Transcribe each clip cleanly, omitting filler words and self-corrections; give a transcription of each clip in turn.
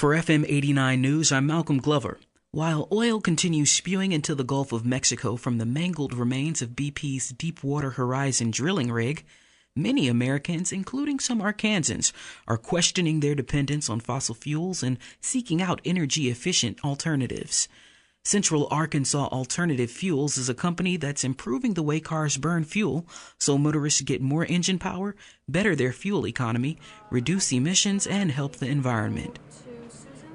For FM 89 News, I'm Malcolm Glover. While oil continues spewing into the Gulf of Mexico from the mangled remains of BP's Deepwater Horizon drilling rig, many Americans, including some Arkansans, are questioning their dependence on fossil fuels and seeking out energy-efficient alternatives. Central Arkansas Alternative Fuels is a company that's improving the way cars burn fuel so motorists get more engine power, better their fuel economy, reduce emissions, and help the environment.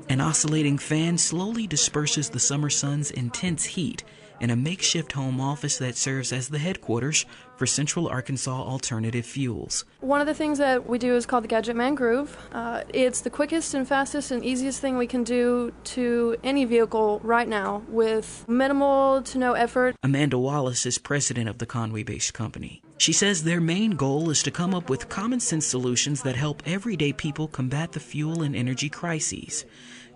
An oscillating fan slowly disperses the summer sun's intense heat in a makeshift home office that serves as the headquarters for Central Arkansas Alternative Fuels. One of the things that we do is called the Gadget Man Groove. It's the quickest and fastest and easiest thing we can do to any vehicle right now with minimal to no effort. Amanda Wallace is president of the Conway-based company. She says their main goal is to come up with common-sense solutions that help everyday people combat the fuel and energy crises.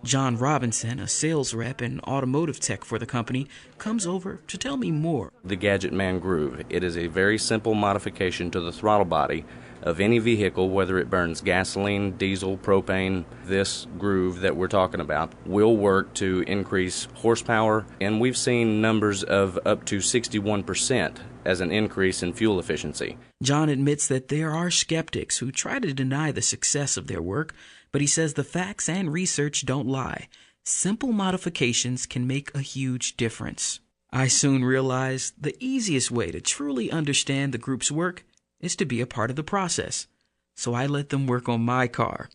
John Robinson, a sales rep and automotive tech for the company, comes over to tell me more. The Gadget Man Groove. It is a very simple modification to the throttle body of any vehicle, whether it burns gasoline, diesel, propane. This groove that we're talking about will work to increase horsepower, and we've seen numbers of up to 61% as an increase in fuel efficiency. John admits that there are skeptics who try to deny the success of their work, but he says the facts and research don't lie. Simple modifications can make a huge difference. I soon realized the easiest way to truly understand the group's work is to be a part of the process. So I let them work on my car.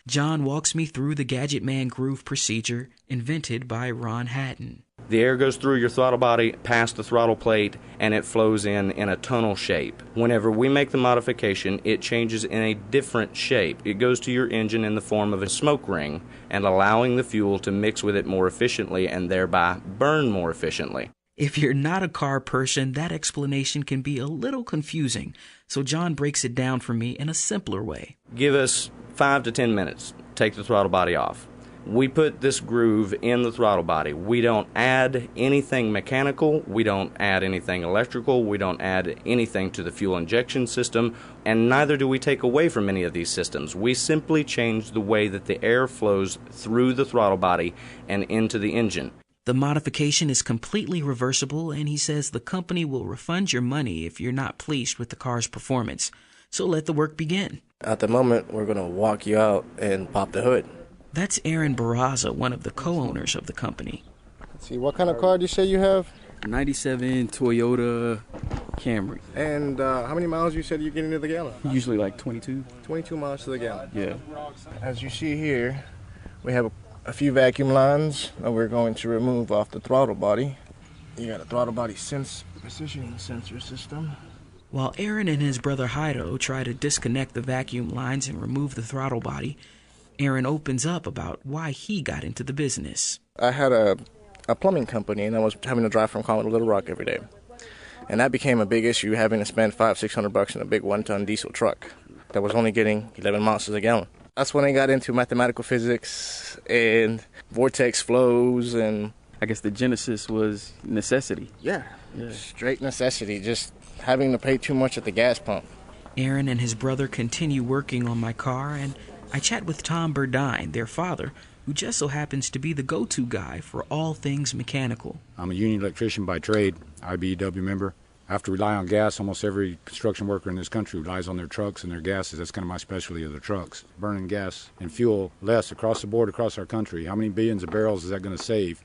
John walks me through the Gadget Man Groove procedure invented by Ron Hatton. The air goes through your throttle body, past the throttle plate, and it flows in a tunnel shape. Whenever we make the modification, it changes in a different shape. It goes to your engine in the form of a smoke ring, and allowing the fuel to mix with it more efficiently and thereby burn more efficiently. If you're not a car person, that explanation can be a little confusing, so John breaks it down for me in a simpler way. Give us 5 to 10 minutes. Take the throttle body off. We put this groove in the throttle body. We don't add anything mechanical. We don't add anything electrical. We don't add anything to the fuel injection system, and neither do we take away from any of these systems. We simply change the way that the air flows through the throttle body and into the engine. The modification is completely reversible, and he says the company will refund your money if you're not pleased with the car's performance. So let the work begin. At the moment, we're going to walk you out and pop the hood. That's Aaron Barraza, one of the co-owners of the company. Let's see, what kind of car do you say you have? 97 Toyota Camry. And how many miles you said you're getting to the gallon? Usually like 22. 22 miles to the gallon. Yeah. As you see here, we have a few vacuum lines that we're going to remove off the throttle body. You got a throttle body precision sensor system. While Aaron and his brother Heido try to disconnect the vacuum lines and remove the throttle body, Aaron opens up about why he got into the business. I had a plumbing company, and I was having to drive from Conway to Little Rock every day. And that became a big issue, having to spend $500-600 in a big one-ton diesel truck that was only getting 11 miles to the gallon. That's when I got into mathematical physics and vortex flows, and I guess the genesis was necessity. Yeah. Straight necessity, just having to pay too much at the gas pump. Aaron and his brother continue working on my car, and I chat with Tom Burdine, their father, who just so happens to be the go-to guy for all things mechanical. I'm a union electrician by trade, IBEW member. I have to rely on gas. Almost every construction worker in this country relies on their trucks and their gases. That's kind of my specialty of the trucks. Burning gas and fuel less across the board, across our country. How many billions of barrels is that going to save?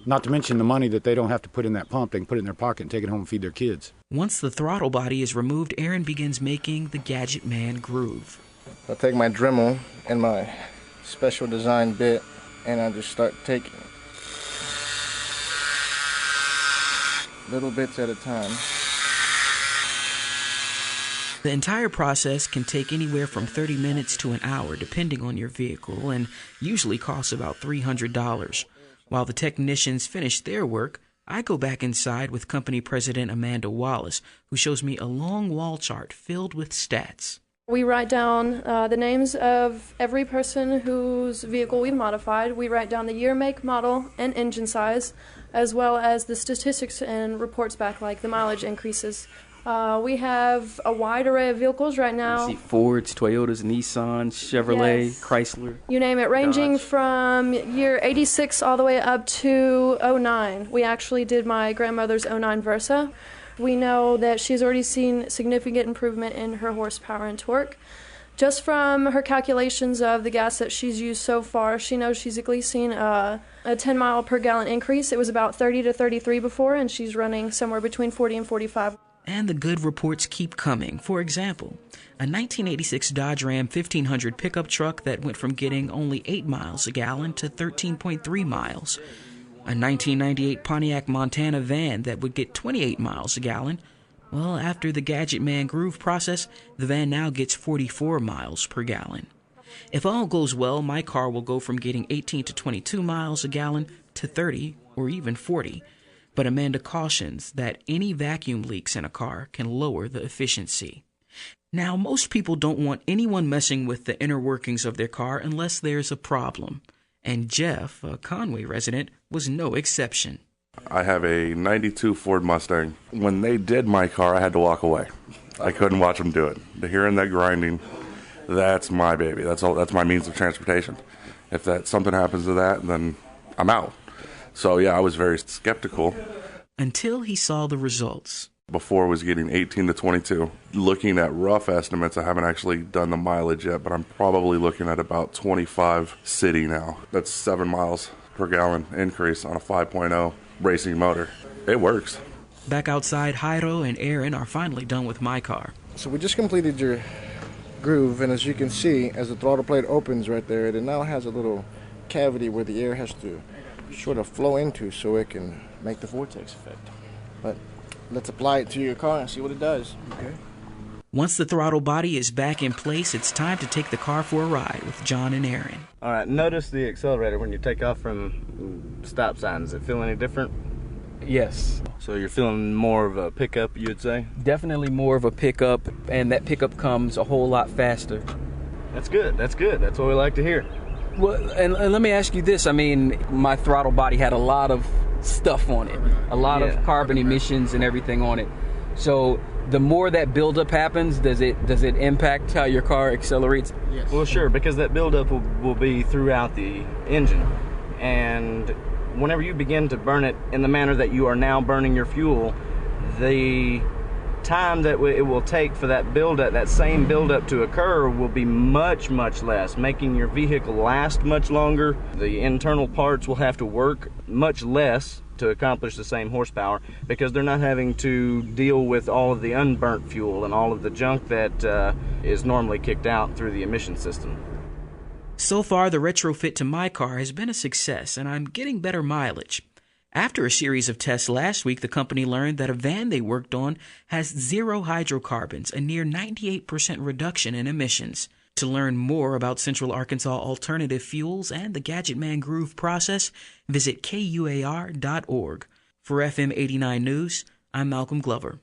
Not to mention the money that they don't have to put in that pump. They can put it in their pocket and take it home and feed their kids. Once the throttle body is removed, Aaron begins making the Gadget Man Groove. I'll take my Dremel and my special design bit, and I just start taking little bits at a time. The entire process can take anywhere from 30 minutes to an hour, depending on your vehicle, and usually costs about $300. While the technicians finish their work, I go back inside with company president Amanda Wallace, who shows me a long wall chart filled with stats. We write down the names of every person whose vehicle we've modified. We write down the year, make, model, and engine size, as well as the statistics and reports back like the mileage increases We have a wide array of vehicles right now. You see Fords, Toyotas, Nissans, Chevrolet, Yes. Chrysler. You name it, ranging Dodge. from year 86 all the way up to '09. We actually did my grandmother's '09 Versa. We know that she's already seen significant improvement in her horsepower and torque. Just from her calculations of the gas that she's used so far, she knows she's at least seen a 10 mile per gallon increase. It was about 30 to 33 before, and she's running somewhere between 40 and 45. And the good reports keep coming. For example, a 1986 Dodge Ram 1500 pickup truck that went from getting only 8 miles a gallon to 13.3 miles. A 1998 Pontiac Montana van that would get 28 miles a gallon. Well, after the Gadget Man Groove process, the van now gets 44 miles per gallon. If all goes well, my car will go from getting 18 to 22 miles a gallon to 30 or even 40. But Amanda cautions that any vacuum leaks in a car can lower the efficiency. Now, most people don't want anyone messing with the inner workings of their car unless there's a problem. And Jeff, a Conway resident, was no exception. I have a 92 Ford Mustang. When they did my car, I had to walk away. I couldn't watch them do it. The hearing that grinding, that's my baby. That's all. That's my means of transportation. If something happens to that, then I'm out. So yeah, I was very skeptical. Until he saw the results. Before I was getting 18 to 22. Looking at rough estimates, I haven't actually done the mileage yet, but I'm probably looking at about 25 city now. That's 7 miles per gallon increase on a 5.0 racing motor. It works. Back outside, Jairo and Aaron are finally done with my car. So we just completed your groove, and as you can see, as the throttle plate opens right there, it now has a little cavity where the air has to sort of flow into so it can make the vortex effect. But let's apply it to your car and see what it does. Okay. Once the throttle body is back in place, it's time to take the car for a ride with John and Aaron. All right, notice the accelerator when you take off from stop sign. Does it feel any different? Yes. So you're feeling more of a pickup, you'd say? Definitely more of a pickup, and that pickup comes a whole lot faster. That's good. That's good. That's what we like to hear. Well, and let me ask you this. I mean, my throttle body had a lot of stuff on it, a lot of carbon emissions and everything on it. So the more that buildup happens, does it impact how your car accelerates? Yes. Well, sure, because that buildup will be throughout the engine. And whenever you begin to burn it in the manner that you are now burning your fuel, the time that it will take for that same buildup to occur will be much, much less, making your vehicle last much longer. The internal parts will have to work much less to accomplish the same horsepower because they're not having to deal with all of the unburnt fuel and all of the junk that is normally kicked out through the emission system. So far, the retrofit to my car has been a success, and I'm getting better mileage. After a series of tests last week, the company learned that a van they worked on has 0 hydrocarbons, a near 98% reduction in emissions. To learn more about Central Arkansas alternative fuels and the Gadget Man Groove process, visit KUAR.org. For FM 89 News, I'm Malcolm Glover.